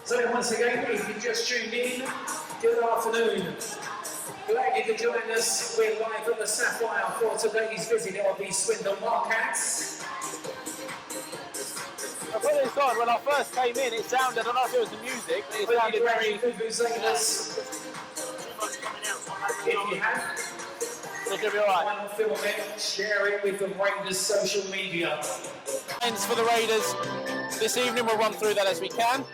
So once again, if you just tuned in, good afternoon. Glad you could join us. We're live at the Sapphire for today's visit of the Swindon Wildcats. I put this on, when I first came in, it sounded, I don't know if it was the music, but it sounded very... If you have, So it should be alright. why not film it, share it with the Raiders social media. Ends for the Raiders. This evening we'll run through that as we can.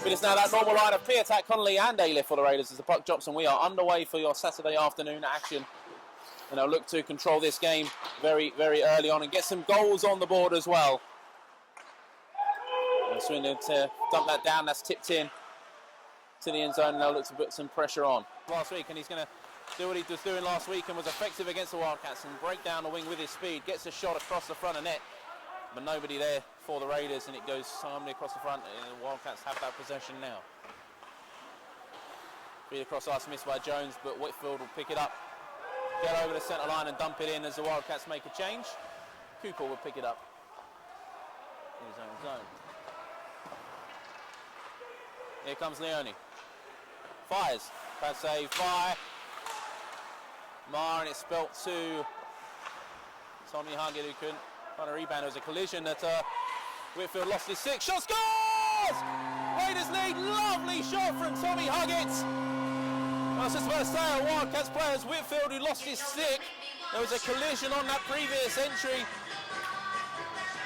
But it's now that normal line of Piatak, Connolly and Ailiff for the Raiders as the puck drops, and we are underway for your Saturday afternoon action. And they'll look to control this game very, very early on and get some goals on the board as well. And Swindon to dump that down, that's tipped in to the end zone, and they'll look to put some pressure on. Last week, and he's going to do what he was doing last week and was effective against the Wildcats and break down the wing with his speed, gets a shot across the front of net, but nobody there for the Raiders, and it goes somebody across the front, and the Wildcats have that possession now. Feed across ice, missed by Jones, but Whitfield will pick it up, get over the centre line and dump it in as the Wildcats make a change. Cooper will pick it up in his own zone. Here comes Leone. Fires. Bad save by Marr, and it's spelt to Tommy Huggett, who couldn't find a rebound. There was a collision that Whitfield lost his six. Shot, scores! Raiders lead. Lovely shot from Tommy Huggett. I was just about to say, a Wildcats players, Whitfield, who lost his stick. There was a collision on that previous entry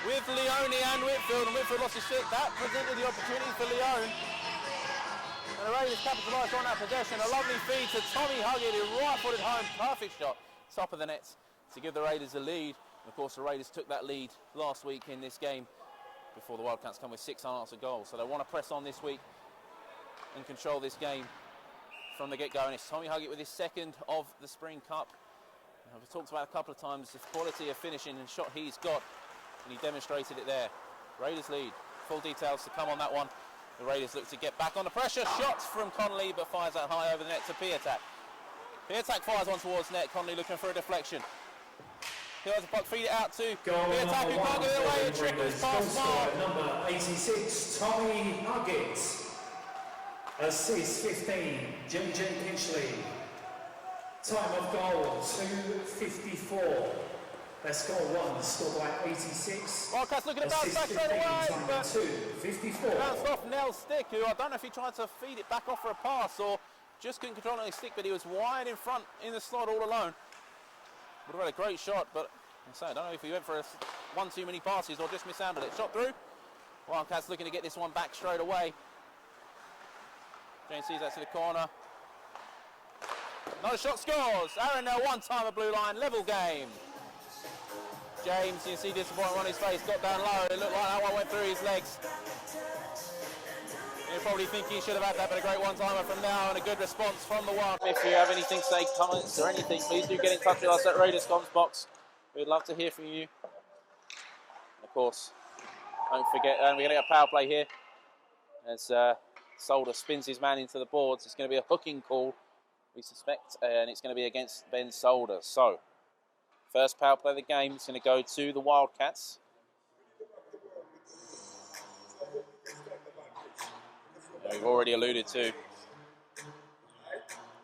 with Leone and Whitfield lost his stick. That presented the opportunity for Leone. And the Raiders capitalised on that possession. A lovely feed to Tommy Huggett, who right-footed home. Perfect shot, top of the nets to give the Raiders a lead. And of course, the Raiders took that lead last week in this game before the Wildcats come with 6 unanswered goals. So they want to press on this week and control this game from the get-go. And it's Tommy Huggett with his second of the Spring Cup. And I've talked about a couple of times the quality of finishing and shot he's got, and he demonstrated it there. Raiders lead. Full details to come on that one. The Raiders look to get back under pressure. Shots from Connolly, but fires that high over the net to Piatak. Piatak fires one towards net. Connolly looking for a deflection. He has a puck, feed it out to Piatak, who can't get it away. A trick was past Marr. Number 86, Tommy Huggett. Assist 15, JJ Pinchley. Time of goal 2:54. That's goal 1, scored by 86. Wildcats looking to bounce back straight away, but 2:54. bounced off Nell's stick, who I don't know if he tried to feed it back off for a pass or just couldn't control it on his stick, but he was wide in front in the slot all alone. Would have had a great shot, but I don't know if he went for one too many passes or just mishandled it. Shot through. Wildcats looking to get this one back straight away. James sees that to the corner. Another shot, scores. Aaron Nell, one-timer, blue line, level game. James, you can see disappointment on his face, got down low. It looked like that one went through his legs. You probably think he should have had that, but a great one-timer from now and a good response from the Wild. If you have anything to say, comments or anything, please do get in touch with us at Raiders Comms Box. We'd love to hear from you. And of course, don't forget, we're going to get a power play here as Solder spins his man into the boards. It's going to be a hooking call, we suspect, and it's going to be against Ben Solder. So, first power play of the game is going to go to the Wildcats. We've already alluded to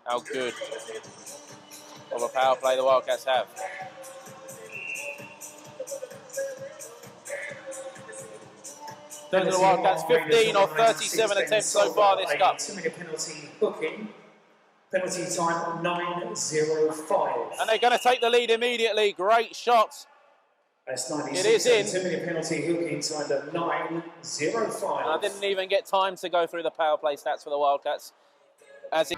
how good of a power play the Wildcats have. Those are the Wildcats, 15 of 37 attempts so far this cup. 2-minute penalty booking. Penalty time 9:05. And they're going to take the lead immediately. Great shot. That's 96. It is in. 2-minute penalty hooking time at 9:05. I didn't even get time to go through the power play stats for the Wildcats. As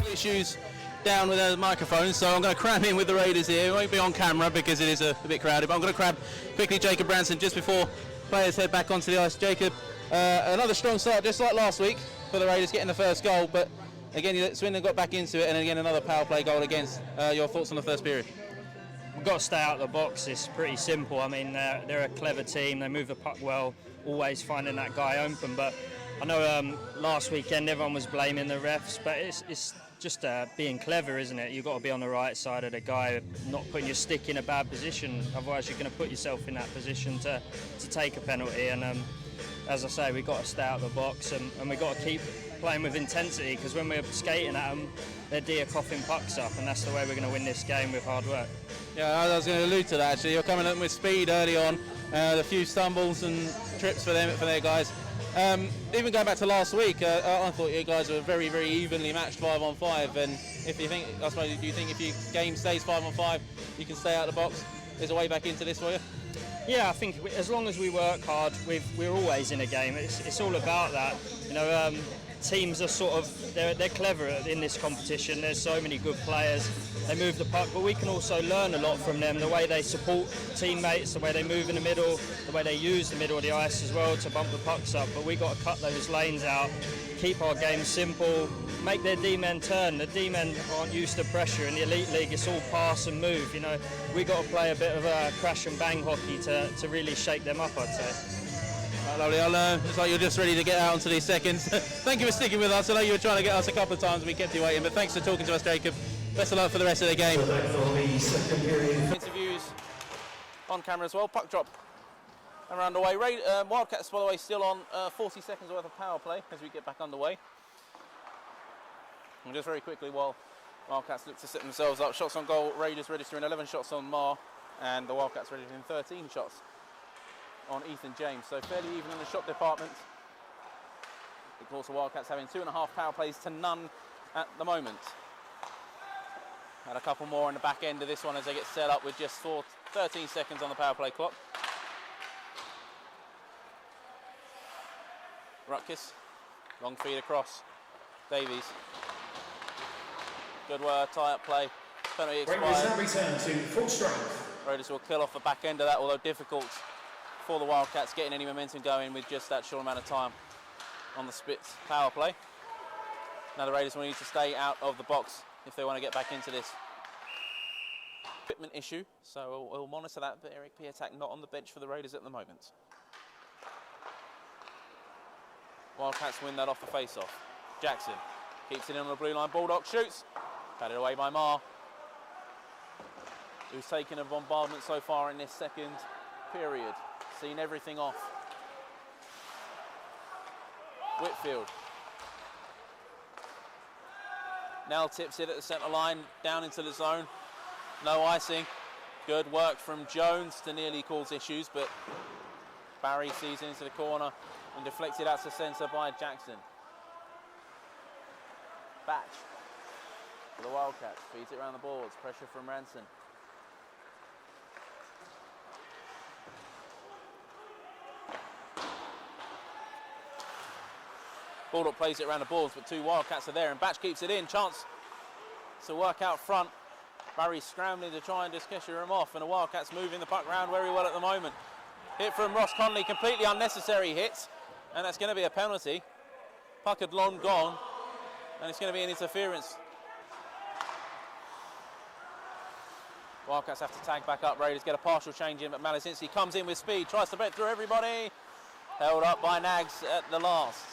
issues down with the microphone, so I'm going to cram in with the Raiders here. It won't be on camera because it is a bit crowded, but I'm going to grab quickly Jacob Branson just before players head back onto the ice. Jacob, another strong start just like last week for the Raiders getting the first goal, but again Swindon got back into it, and again another power play goal against. Your thoughts on the first period? We've got to stay out of the box. It's pretty simple. I mean, they're a clever team. They move the puck well, always finding that guy open. But I know last weekend everyone was blaming the refs, but it's just being clever, isn't it? You've got to be on the right side of the guy, not putting your stick in a bad position. Otherwise, you're going to put yourself in that position to take a penalty. And as I say, we've got to stay out of the box and we've got to keep playing with intensity, because when we're skating at them, they're deer coughing pucks up, and that's the way we're going to win this game, with hard work. Yeah, I was going to allude to that actually. You're coming in with speed early on, a few stumbles and trips for their guys. Even going back to last week, I thought you guys were very, very evenly matched 5-on-5. And if you think, I suppose, do you think if your game stays 5-on-5, you can stay out of the box? There's a way back into this for you? Yeah, I think as long as we work hard, we're always in a game. It's all about that. You know, teams are sort of, they're clever in this competition. There's so many good players. They move the puck, but we can also learn a lot from them. The way they support teammates, the way they move in the middle, the way they use the middle of the ice as well to bump the pucks up. But we've got to cut those lanes out, keep our game simple, make their D-men turn. The D-men aren't used to pressure. In the Elite League, it's all pass and move. You know, we've got to play a bit of a crash and bang hockey to really shake them up, I'd say. Lovely. It's like you're just ready to get out onto these seconds. Thank you for sticking with us. I know you were trying to get us a couple of times. We kept you waiting, but thanks for talking to us, Jacob. Best of luck for the rest of the game. Interviews on camera as well. Puck drop around the way. Wildcats, by the way, still on 40 seconds worth of power play as we get back underway. And just very quickly, while Wildcats look to set themselves up, shots on goal, Raiders registering 11 shots on Mar, and the Wildcats registering 13 shots on Ethan James. So fairly even in the shot department. Of course, the Wildcats having 2.5 power plays to none at the moment. And a couple more in the back end of this one as they get set up with just 13 seconds on the power play clock. Rutkiss, long feed across. Davies. Good word, tie-up play. Penalty expired. Raiders now return to full strength. Raiders will kill off the back end of that, although difficult for the Wildcats getting any momentum going with just that short amount of time on the Spitz power play. Now the Raiders will need to stay out of the box if they want to get back into this. Equipment issue, so we'll monitor that, but Eric Piatak not on the bench for the Raiders at the moment. Wildcats win that off the face-off. Jackson keeps it in on the blue line, Bulldog shoots, batted away by Marr, who's taken a bombardment so far in this second period, seen everything off. Whitfield. Nell tips it at the centre line, down into the zone. No icing. Good work from Jones to nearly cause issues, but Barry sees it into the corner and deflected out to centre by Jackson. Batch for the Wildcats, feeds it around the boards, pressure from Ranson. Bulldog plays it around the boards, but two Wildcats are there, and Batch keeps it in. Chance to work out front. Barry scrambling to try and just cashier him off, and the Wildcats moving the puck round very well at the moment. Hit from Ross Connolly, completely unnecessary hit, and that's going to be a penalty. Puck had long gone, and it's going to be an interference. Wildcats have to tag back up. Raiders get a partial change in, but Malasinski comes in with speed, tries to bet through everybody. Held up by Nags at the last.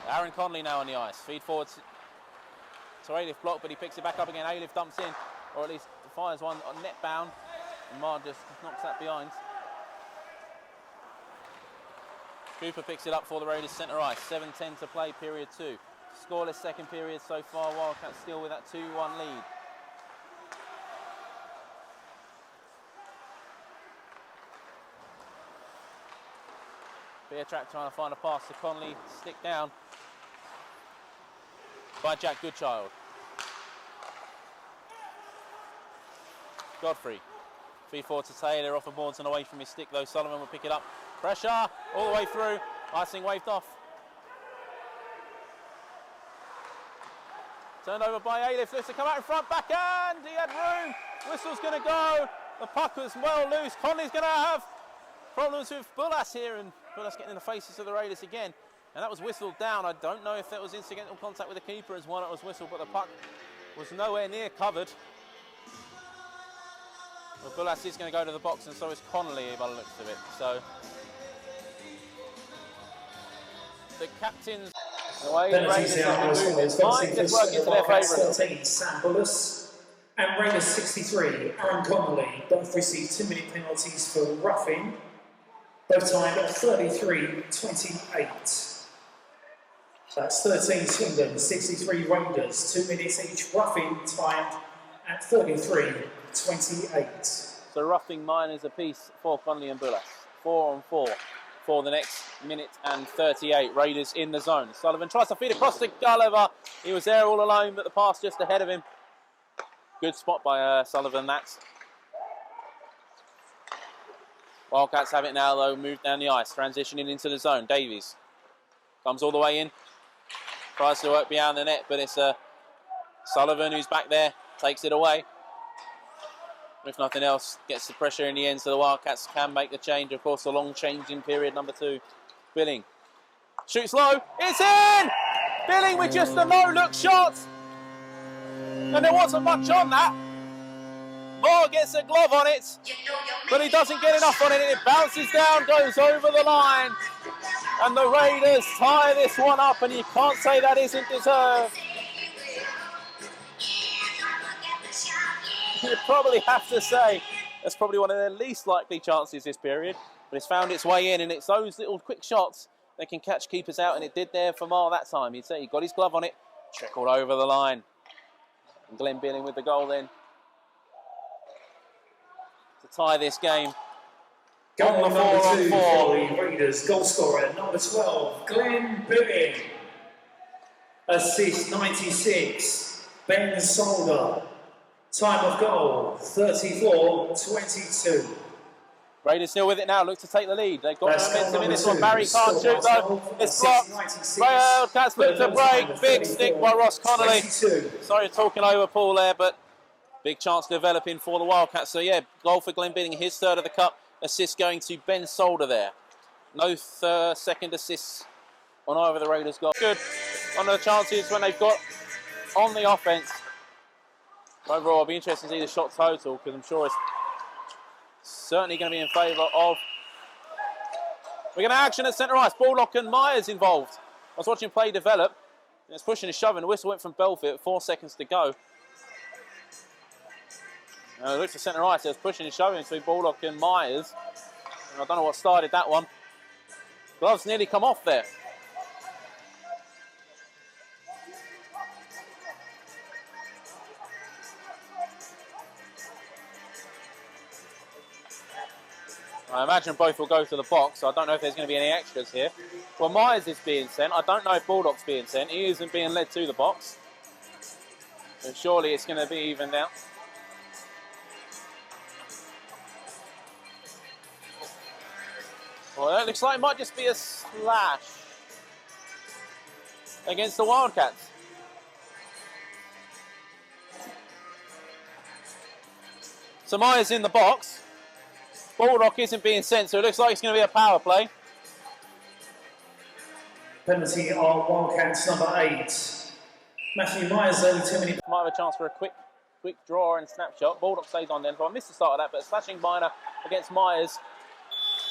Aaron Connolly now on the ice. Feed forward to Ailiff block, but he picks it back up again. Ailiff dumps in, or at least fires one on net bound. And Marr just knocks that behind. Cooper picks it up for the Raiders centre ice. 7:10 to play, period 2. Scoreless second period so far. Wildcats still with that 2-1 lead. Beertrack trying to find a pass to Connolly. Stick down by Jack Goodchild. Godfrey. Feed forward to Taylor, off the boards and away from his stick though. Sullivan will pick it up. Pressure all the way through. Icing waved off. Turned over by Ailiff. Looks to come out in front. Backhand. He had room. Whistle's going to go. The puck was well loose. Connolly's going to have problems with Bullas here, and Bullas getting in the faces of the Raiders again. And that was whistled down. I don't know if that was incidental contact with the keeper as well. It was whistled, but the puck was nowhere near covered. Well, Bullas is going to go to the box, and so is Connolly by the looks of it. So the captains, the way the Raiders have been moving, might just work into their favour. 13, Sam Bullas, and Raiders 63, Aaron Connolly, both received 2-minute penalties for roughing. Both timed at 33.28. That's 13 Swindon, 63 Raiders. 2 minutes each. Roughing timed at 33.28. So roughing minors apiece for Connolly and Bullas. 4 on 4 for the next minute and 38. Raiders in the zone. Sullivan tries to feed across to Gulliver. He was there all alone, but the pass just ahead of him. Good spot by Sullivan, that's. Wildcats have it now, though. Moved down the ice. Transitioning into the zone. Davies comes all the way in. Tries to work behind the net, but it's Sullivan who's back there. Takes it away. If nothing else, gets the pressure in the end, so the Wildcats can make the change. Of course, a long change in period number 2. Billing shoots low. It's in! Billing with just a no-look shot. And there wasn't much on that. Moore gets a glove on it, but he doesn't get enough on it. It bounces down, goes over the line. And the Raiders tie this one up, and you can't say that isn't deserved. You probably have to say that's probably one of their least likely chances this period, but it's found its way in, and it's those little quick shots that can catch keepers out, and it did there for Marr that time. He'd say he got his glove on it, trickled over the line. And Glenn Billing with the goal then to tie this game. Goal number 2 for the Raiders. Goal scorer number 12, Glenn Billing. Assist 96, Ben Solder. Time of goal, 34-22. Raiders still with it now, look to take the lead. They've got momentum in this one. Barry can't shoot though. It's blocked. Wildcats look to break. Big stick by Ross Connolly. Sorry talking over Paul there, but big chance developing for the Wildcats. So yeah, goal for Glenn Billing, his third of the cup. Assist going to Ben Solder there. No second assist on either of the Raiders' goal. Good on the chances when they've got on the offense. Overall, I'll be interested to see the shot total, because I'm sure it's certainly going to be in favour of. We're going to action at centre ice. Baldock and Myers involved. I was watching play develop. And it's pushing and shoving. The whistle went from Belfield. 4 seconds to go. And it looks at centre ice. It was pushing and shoving between Baldock and Myers. And I don't know what started that one. Gloves nearly come off there. I imagine both will go to the box, so I don't know if there's going to be any extras here. Well, Myers is being sent. I don't know if Baldock's being sent. He isn't being led to the box. So surely it's going to be evened out. Well, that looks like it might just be a slash against the Wildcats. So Myers in the box. Baldock isn't being sent, so it looks like it's going to be a power play. Penalty on Wildcats number 8. Matthew Myers only 2 minutes. Might have a chance for a quick draw and snapshot. Baldock stays on then, but I missed the start of that, but a slashing minor against Myers.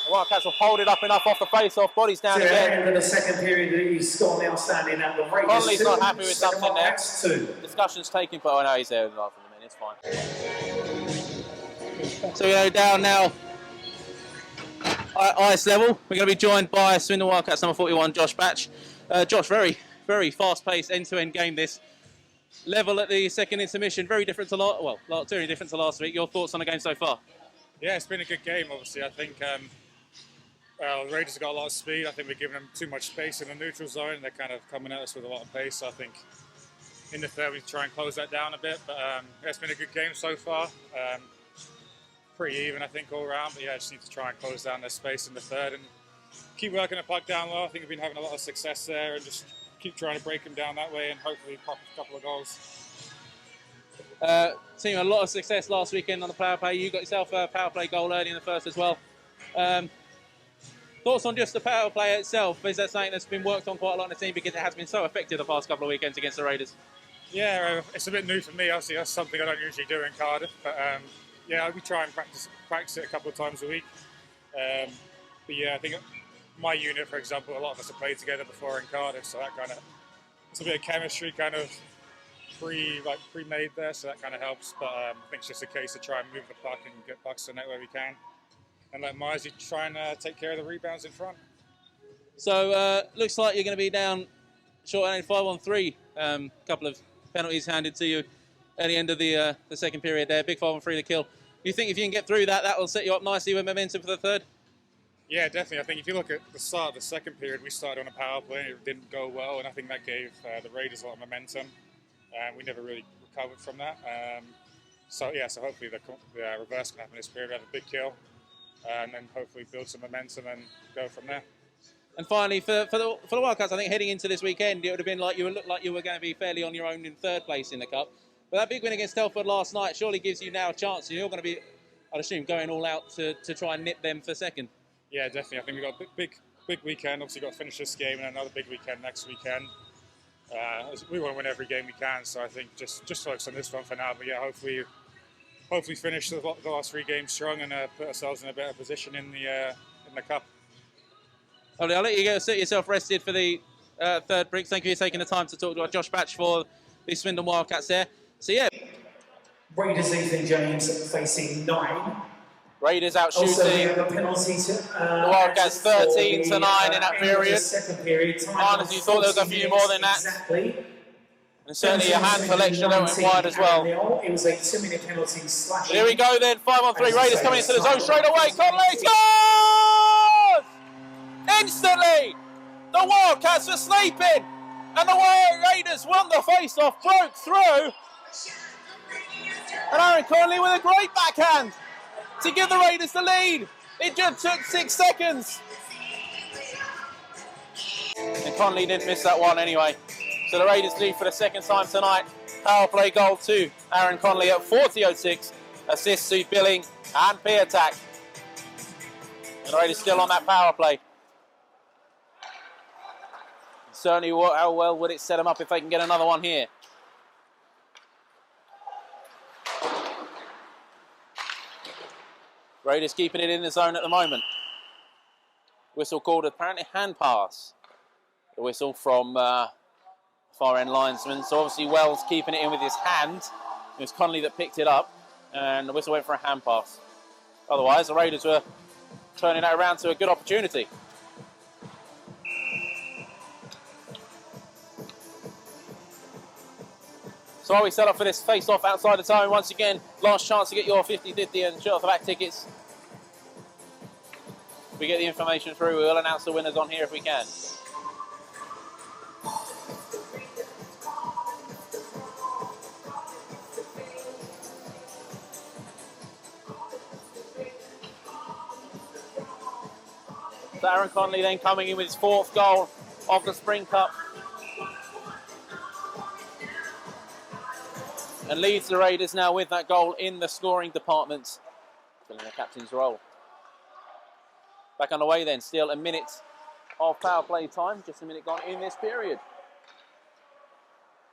The Wildcats will hold it up enough off the face-off, bodies down again. End of the second period, he's scored the outstanding at the Raiders. Connolly's not happy with something there. 2. Discussion's taking, but I know he's there with laughing a minute, it's fine. So we go down now. Ice level. We're going to be joined by Swindon Wildcats number 41, Josh Batch. Josh, very, very fast-paced end-to-end game this. Level at the second intermission, very different to very different to last week. Your thoughts on the game so far? Yeah, it's been a good game, obviously. I think the Raiders have got a lot of speed. I think we're giving them too much space in the neutral zone. They're kind of coming at us with a lot of pace. So I think in the third we try and close that down a bit. But yeah, it's been a good game so far. Pretty even, I think, all around. But yeah, just need to try and close down their space in the third and keep working the puck down low. I think we've been having a lot of success there, and just keep trying to break them down that way and hopefully pop a couple of goals. Team, a lot of success last weekend on the power play. You got yourself a power play goal early in the first as well. Thoughts on just the power play itself? Is that something that's been worked on quite a lot in the team, because it has been so effective the past couple of weekends against the Raiders? Yeah, it's a bit new for me. Obviously, that's something I don't usually do in Cardiff. But yeah, we try and practice it a couple of times a week. But yeah, I think my unit, for example, a lot of us have played together before in Cardiff, so that kind of, it's a bit of chemistry kind of pre-made there, so that kind of helps. But I think it's just a case of trying to move the puck and get pucks to the net where we can. and let Mizey try and take care of the rebounds in front. So looks like you're going to be down short and 5-on-3. Couple of penalties handed to you at the end of the second period there. Big 5-on-3 to kill. Do you think if you can get through that, that will set you up nicely with momentum for the third? Yeah, definitely. I think if you look at the start of the second period, we started on a power play and it didn't go well, and I think that gave the Raiders a lot of momentum. We never really recovered from that. So hopefully the reverse can happen this period. We have a big kill, and then hopefully build some momentum and go from there. And finally, for the Wildcats, I think heading into this weekend, it would have been like looked like you were going to be fairly on your own in third place in the cup. But that big win against Telford last night surely gives you now a chance. You're going to be, I'd assume, going all out to try and nip them for second. Yeah, definitely. I think we've got a big weekend. Obviously, got to finish this game and another big weekend next weekend. We want to win every game we can, so I think just focus on this one for now. But yeah, hopefully finish the last 3 games strong and put ourselves in a better position in the cup. Lovely. I'll let you go sit yourself rested for the third break. Thank you for taking the time to talk to our Josh Batch for the Swindon Wildcats there. So yeah. Raiders Ethan James facing 9. Raiders out shooting the Wildcats 13 to 9 in that period. Second period. Honestly, you thought there was a few more than that. Exactly. And certainly a handful extra that went wide as well. It was a 2-minute penalty slashing. Here we go then, 5-on-3. Raiders coming into the zone straight away. Conley scores! Instantly, the Wildcats were sleeping, and the Raiders won the face-off, broke through, and Aaron Conley with a great backhand to give the Raiders the lead. It just took 6 seconds. And Conley didn't miss that one anyway. So the Raiders lead for the second time tonight. Power play goal to Aaron Conley at 40.06. Assists to Billing and Piatak. And the Raiders still on that power play. Certainly, how well would it set them up if they can get another one here? Raiders keeping it in the zone at the moment. Whistle called apparently hand pass. The whistle from far end linesman. So obviously Wells keeping it in with his hand. It was Conley that picked it up, and the whistle went for a hand pass. Otherwise, the Raiders were turning that around to a good opportunity. So while we set up for this face-off outside the zone, once again, last chance to get your 50-50 and short off the back tickets. If we get the information through, we'll announce the winners on here if we can. So Aaron Conley then coming in with his 4th goal of the Spring Cup. And leads the Raiders now with that goal in the scoring department. Filling the captain's role. Back on the way then, still a minute of power play time. Just a minute gone in this period.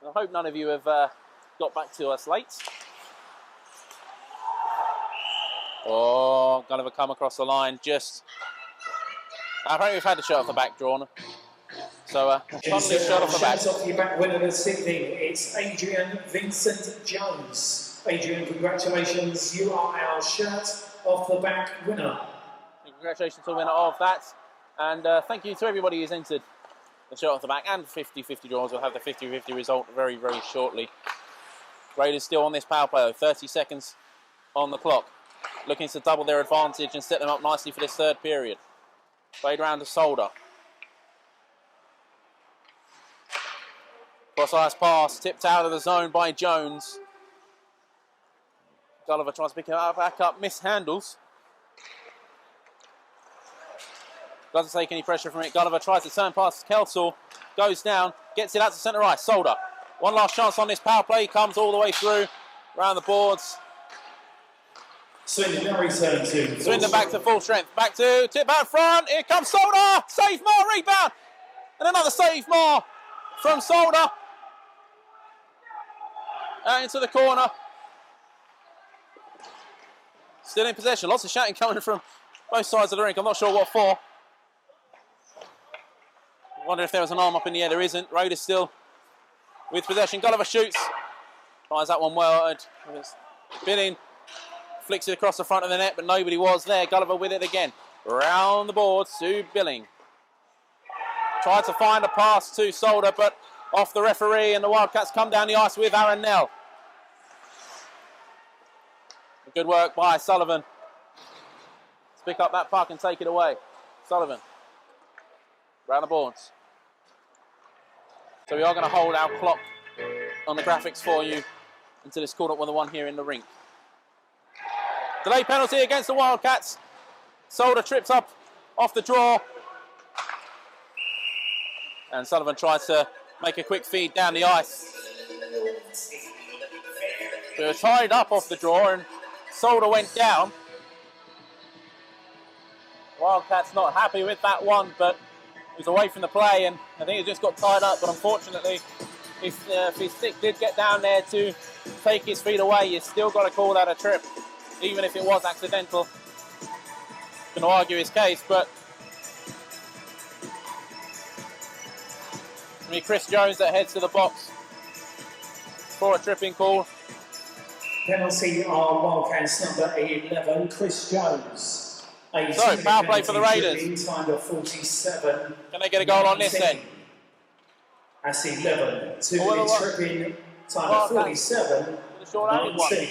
And I hope none of you have got back to us late. Oh, Gulliver come across the line just... I think we've had the shot off the back drawn. So, Conley shot off the back. Shout off your back winner this evening. It's Adrian Vincent Jones. Adrian, congratulations. You are our shirt off the back winner. Congratulations to the winner of that. And thank you to everybody who's entered the shot off the back and 50-50 draws. We'll have the 50-50 result very, very shortly. Raiders still on this power play though. 30 seconds on the clock. Looking to double their advantage and set them up nicely for this third period. Played round to Solder. Cross-ice pass, tipped out of the zone by Jones. Gulliver tries to pick it back up, mishandles. Doesn't take any pressure from it. Gulliver tries to turn past Kelsall, goes down, gets it out to centre right. Solder. One last chance on this power play, comes all the way through, around the boards. Swindon now return to... Swindon back to full strength, back to tip out front. Here comes Solder, save more, rebound. And another save more from Solder. Out into the corner. Still in possession. Lots of shouting coming from both sides of the rink. I'm not sure what for. Wonder if there was an arm up in the air. There isn't. Raiders still with possession. Gulliver shoots. Fires that one well. Billing Flicks it across the front of the net, but nobody was there. Gulliver with it again. Round the boards to Billing. Tried to find a pass to Solder, but off the referee, and the Wildcats come down the ice with Aaron Nell. Good work by Sullivan. Let's pick up that puck and take it away. Sullivan. Round the boards. So we are going to hold our clock on the graphics for you until it's called up with the one here in the rink. Delay penalty against the Wildcats. Solder trips up off the draw. And Sullivan tries to make a quick feed down the ice. We were tied up off the draw and Solder went down. Wildcats not happy with that one, but he was away from the play and I think he just got tied up, but unfortunately if his stick did get down there to take his feet away, you still got to call that a trip, even if it was accidental. Going to argue his case, but I mean, Chris Jones that heads to the box for a tripping call. Penalty on Wildcats number 11, Chris Jones. So, power play for the Raiders. Time of 47. Can they get a goal on this end? That's 11. Tripping, time of 47. 19.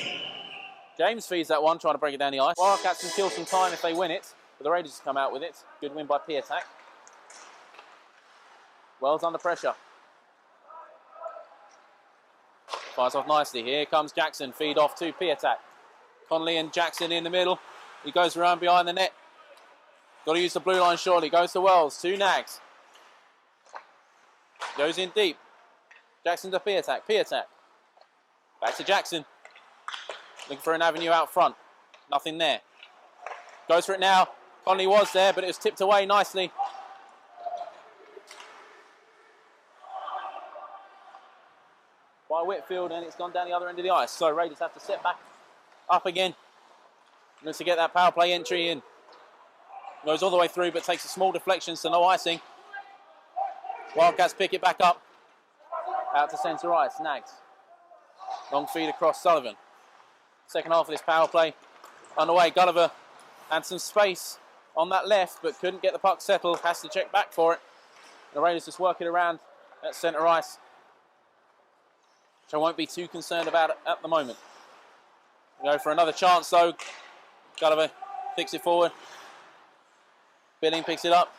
James feeds that one, trying to bring it down the ice. Wildcats can kill some time if they win it, but the Raiders come out with it. Good win by Piatak. Wells under pressure. Fires off nicely. Here comes Jackson. Feed off to Piatak. Connolly and Jackson in the middle. He goes around behind the net. Got to use the blue line shortly. Goes to Wells. To Nags. Goes in deep. Jackson to Piatak. Piatak. Back to Jackson. Looking for an avenue out front. Nothing there. Goes for it now. Connolly was there, but it was tipped away nicely. By Whitfield, and it's gone down the other end of the ice. So Raiders have to set back up again. Looks to get that power play entry in. Goes all the way through, but takes a small deflection, so no icing. Wildcats pick it back up. Out to centre ice, Nags. Long feed across Sullivan. Second half of this power play underway. Gulliver had some space on that left, but couldn't get the puck settled. Has to check back for it. The Raiders just work it around at centre ice, which I won't be too concerned about at the moment. We go for another chance though. Gulliver kicks it forward. Billing picks it up.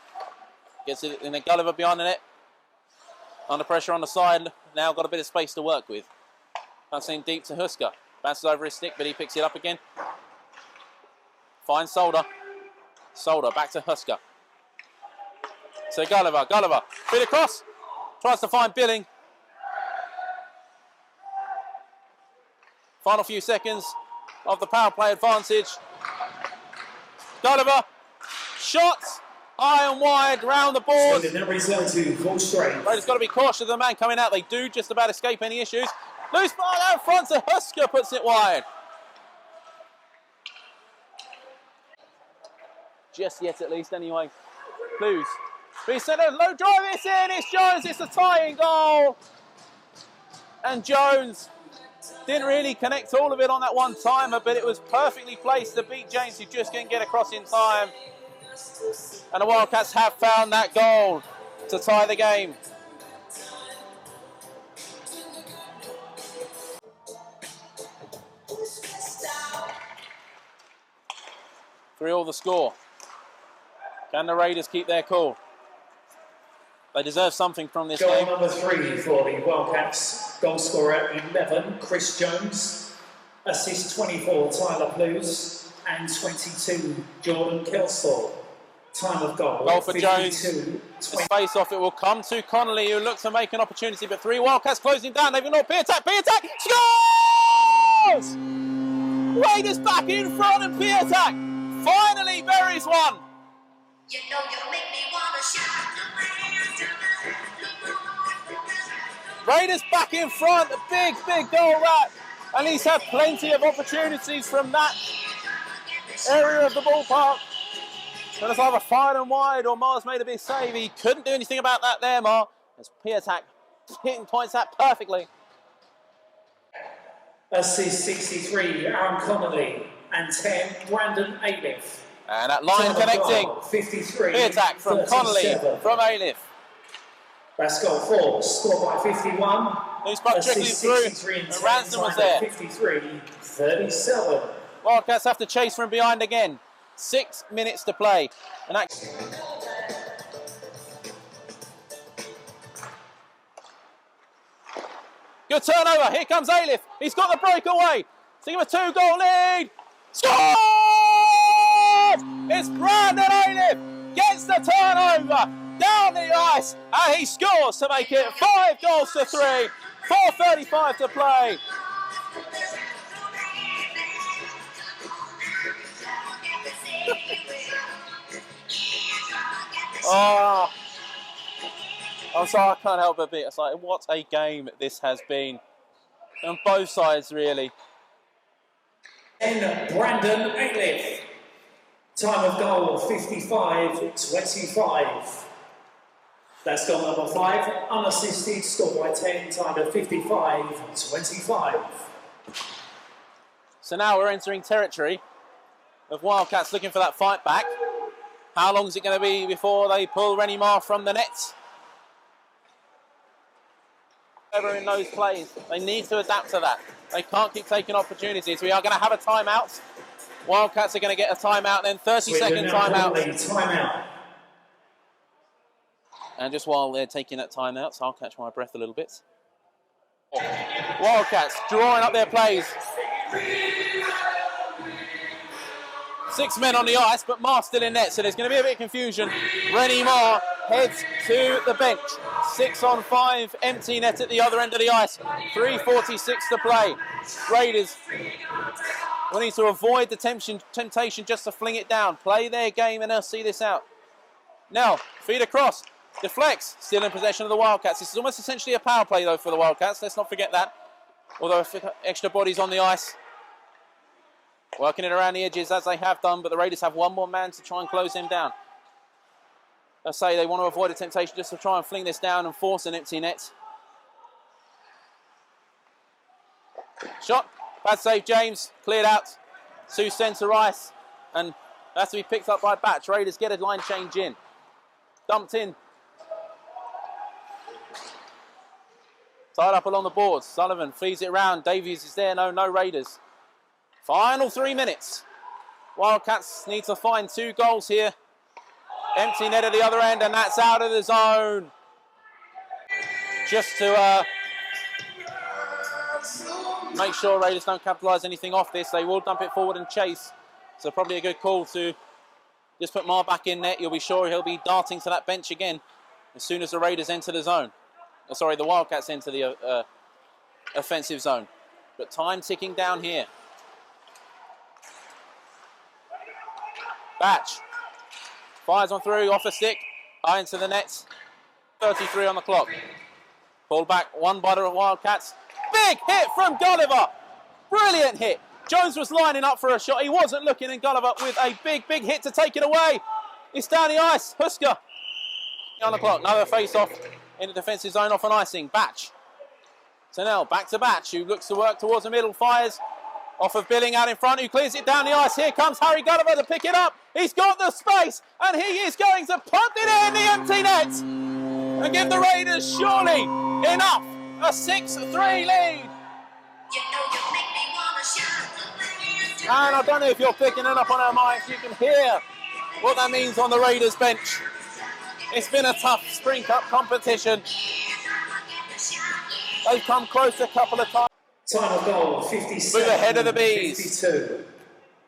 Gets it in the Gulliver behind the net. Under pressure on the side. Now got a bit of space to work with. Passing deep to Husker. Bounces over his stick, but he picks it up again. Finds Solder. Solder back to Husker. So Gulliver. Gulliver. Feed across. Tries to find Billing. Final few seconds of the power play advantage. Gulliver, shot, high and wide, round the board. Raiders got to be cautious of the man coming out. They do just about escape any issues. Loose ball out front to Husker, puts it wide. Just yet at least anyway. Blues. Be centre, low drive, it's in, it's Jones, it's a tying goal. And Jones didn't really connect all of it on that one-timer, but it was perfectly placed to beat James, who just couldn't get across in time. And the Wildcats have found that goal to tie the game. Three all the score. Can the Raiders keep their cool? They deserve something from this game. Goal number 3 for the Wildcats. Goal scorer 11, Chris Jones. Assist 24, Tyler Blues. And 22, Jordan Kelsall. Time of goal. Goal for Jones. His face off, it will come to Connolly, who looks to make an opportunity, but 3 Wildcats closing down. They've ignored Piatak. Piatak scores! Raiders back in front, and Piatak finally buries one. You know you make me wanna shout. Raiders back in front, a big goal that, and he's had plenty of opportunities from that area of the ballpark. And it's either fine and wide or Mars made a big save. He couldn't do anything about that there, Mar, as Piatak points that perfectly. Assist 63, Aaron Connolly. and 10, Brandon Ailiff. And that line Time of connecting. goal, 53. The attack from 37. Connolly, from Ailiff. That's goal 4, scored by 51. Who's back trickling Assist through, 63 and and 10, Ransom was time there. 53, 37. Wildcats have to chase from behind again. 6 minutes to play. And that... Good turnover. Here comes Ailiff. He's got the breakaway. To give a 2-goal lead. Score! It's Brandon Ailiff. Gets the turnover down the ice. And he scores to make it 5 goals to 3. 4:35 to play. Oh, I'm sorry, I can't help but be. It's like, what a game this has been. On both sides, really. And Brandon Ailiff. Time of goal, 55-25. That's goal number 5, unassisted, scored by 10, time of 55-25. So now we're entering territory of Wildcats looking for that fight back. How long is it going to be before they pull Rennie Marr from the net? Whoever in those plays, they need to adapt to that. They can't keep taking opportunities. We are going to have a timeout. Wildcats are going to get a timeout and then 30-second timeout. And just while they're taking that timeout, so I'll catch my breath a little bit. Wildcats drawing up their plays. 6 men on the ice, but Marr still in net, so there's going to be a bit of confusion. Rennie Marr heads to the bench. 6 on 5, empty net at the other end of the ice. 3:46 to play. Raiders will need to avoid the temptation just to fling it down. Play their game and they'll see this out. Now, feed across. Deflects, still in possession of the Wildcats. This is almost essentially a power play, though, for the Wildcats. Let's not forget that. Although extra bodies on the ice. Working it around the edges as they have done, but the Raiders have one more man to try and close him down. I say they want to avoid a temptation just to try and fling this down and force an empty net. Shot, bad save, James, cleared out to centre ice, and that's to be picked up by Batch. Raiders get a line change in. Dumped in. Tied up along the boards. Sullivan feeds it around. Davies is there. No Raiders. Final 3 minutes. Wildcats need to find 2 goals here. Empty net at the other end, and that's out of the zone. Just to make sure Raiders don't capitalise anything off this, they will dump it forward and chase. So probably a good call to just put Marr back in net. You'll be sure he'll be darting to that bench again as soon as the Raiders enter the zone. Oh, sorry, the Wildcats enter the offensive zone. But time ticking down here. Batch fires on through, off a stick, high into the net. 33 on the clock. Pulled back, one by the Wildcats. Big hit from Gulliver. Brilliant hit. Jones was lining up for a shot. He wasn't looking, and Gulliver with a big hit to take it away. It's down the ice. Husker on the clock. Another face-off in the defensive zone off an icing. Batch. Tennell back to Batch, who looks to work towards the middle. Fires off of Billing out in front, who clears it down the ice. Here comes Harry Gulliver to pick it up. He's got the space, and he is going to put it in the empty net and give the Raiders surely enough. A 6-3 lead. And I don't know if you're picking it up on our mics. You can hear what that means on the Raiders bench. It's been a tough Spring Cup competition. They've come close a couple of times. Time of goal, 57. Move ahead of the Bees. 52.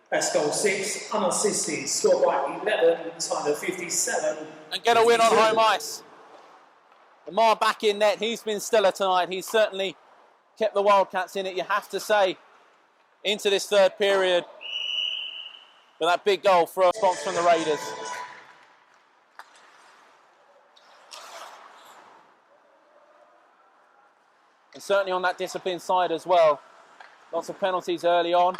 That's goal 6, unassisted, scored by 11, time of 57. And get a win on home ice. Marr back in net. He's been stellar tonight. He's certainly kept the Wildcats in it, you have to say, into this third period. With that big goal for a response from the Raiders. And certainly on that discipline side as well. Lots of penalties early on.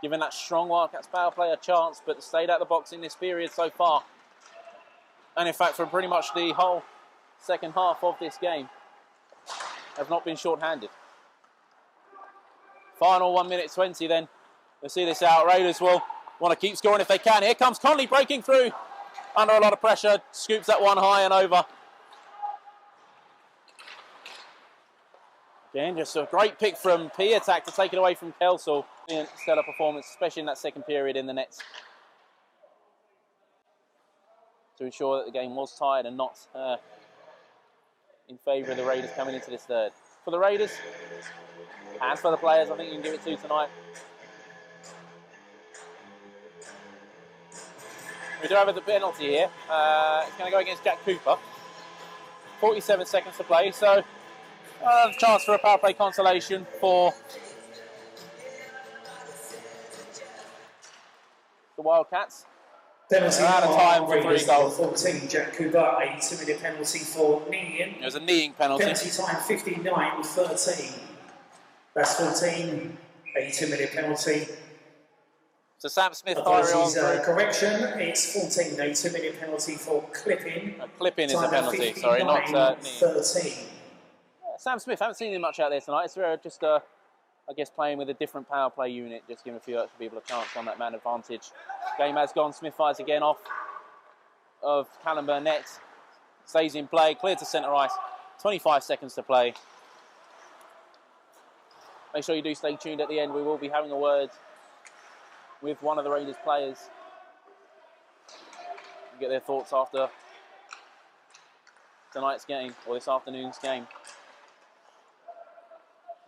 Giving that strong Wildcats power play a chance, but stayed out of the box in this period so far. And in fact, for pretty much the whole second half of this game, have not been short-handed. Final 1 minute 20 then. We'll see this out. Raiders will want to keep scoring if they can. Here comes Conley breaking through under a lot of pressure. Scoops that one high and over. Again, just a great pick from Piatak to take it away from Kelsall. Stellar performance, especially in that second period in the nets, to ensure that the game was tied and not in favour of the Raiders coming into this third. For the Raiders and for the players, I think you can give it to tonight. We do have a penalty here. It's going to go against Jack Cooper. 47 seconds to play, so chance for a power play consolation for the Wildcats. Penalty They're out of time for 3 goals. 14, Jack Cooper, a 2-minute penalty for kneeing. It was a kneeing penalty. Penalty time 59-13. That's 14, a 2-minute penalty. So Sam Smith firing on through. Correction, it's 14, a 2-minute penalty for clipping. Clipping is a Time penalty, sorry, not kneeing. 13. Sam Smith, haven't seen him much out there tonight. It's just, I guess, playing with a different power play unit, just giving a few extra people a chance on that man advantage. Game has gone. Smith fires again off of Callum Burnett. Stays in play, cleared to centre ice. 25 seconds to play. Make sure you do stay tuned at the end. We will be having a word with one of the Raiders players. Get their thoughts after tonight's game, or this afternoon's game.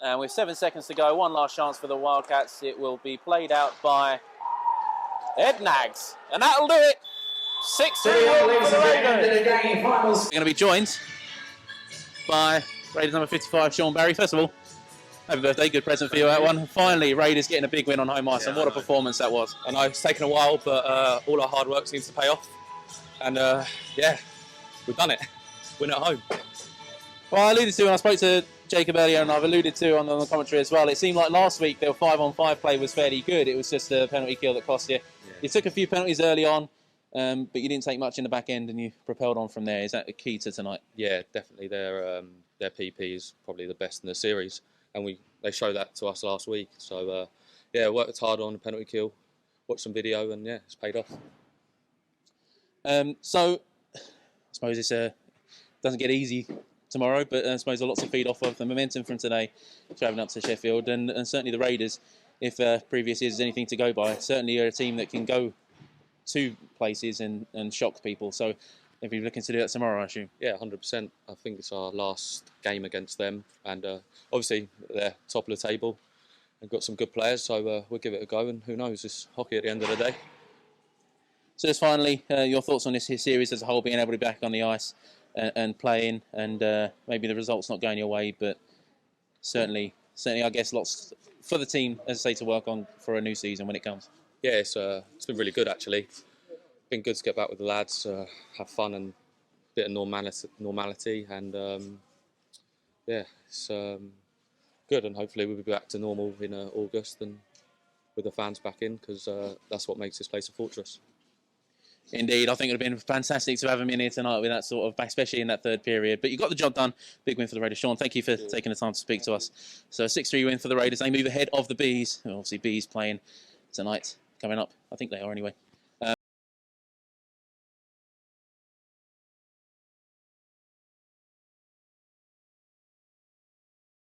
And with 7 seconds to go, one last chance for the Wildcats. It will be played out by Ed Nags. And that'll do it. 6-3 for the Raiders. We're going to be joined by Raiders number 55, Sean Barry. First of all, happy birthday, good present for you, that one. Finally, Raiders getting a big win on home ice, and what a performance that was. I know it's taken a while, but all our hard work seems to pay off. And yeah, we've done it. Win at home. Well, I alluded to, and I spoke to Jacob earlier, and I've alluded to on the commentary as well, it seemed like last week their 5-on-5 play was fairly good. It was just a penalty kill that cost you. Yeah. You took a few penalties early on, but you didn't take much in the back end, and you propelled on from there. Is that the key to tonight? Yeah, definitely. Their PP is probably the best in the series, and they showed that to us last week. So yeah, worked hard on the penalty kill, watched some video, and yeah, it's paid off. So I suppose it doesn't get easy tomorrow, but I suppose lots of feed off of the momentum from today, travelling up to Sheffield, and certainly the Raiders, if previous years is anything to go by, certainly are a team that can go to places and shock people. So if you're looking to do that tomorrow, I assume. Yeah, 100%. I think it's our last game against them, and obviously they're top of the table. They've got some good players, so we'll give it a go, and who knows, it's hockey at the end of the day. So just finally, your thoughts on this series as a whole, being able to be back on the ice and playing, and maybe the results not going your way, but certainly I guess lots for the team, as I say, to work on for a new season when it comes. Yeah, it's been really good actually. Been good to get back with the lads, have fun and a bit of normality, and yeah, it's good, and hopefully we'll be back to normal in August and with the fans back in, because that's what makes this place a fortress. Indeed, I think it would have been fantastic to have him in here tonight with that sort of, especially in that third period. But you got the job done. Big win for the Raiders. Sean, thank you for taking the time to speak to us. So a 6-3 win for the Raiders. They move ahead of the Bees. Obviously, Bees playing tonight, coming up. I think they are anyway.